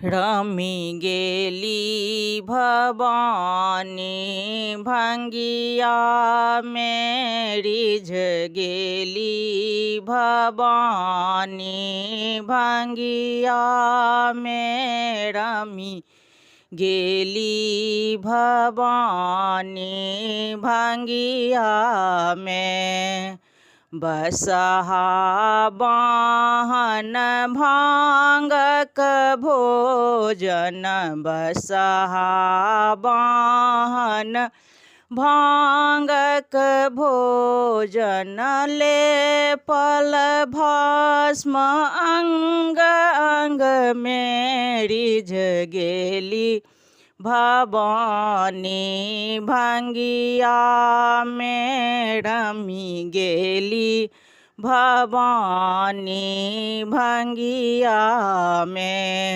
Rummy गेली भवानी भंगिया में रिझ गेली भवानी भंगिया में रमी गेली भवानी भंगिया में बसहा बाहन भांगक भोजन बसहा बाहन भांगक भोजन ले पल भस्म अंग अंग में रिझ गेली भवानी भंगिया में रमी गेली भवानी भंगिया में।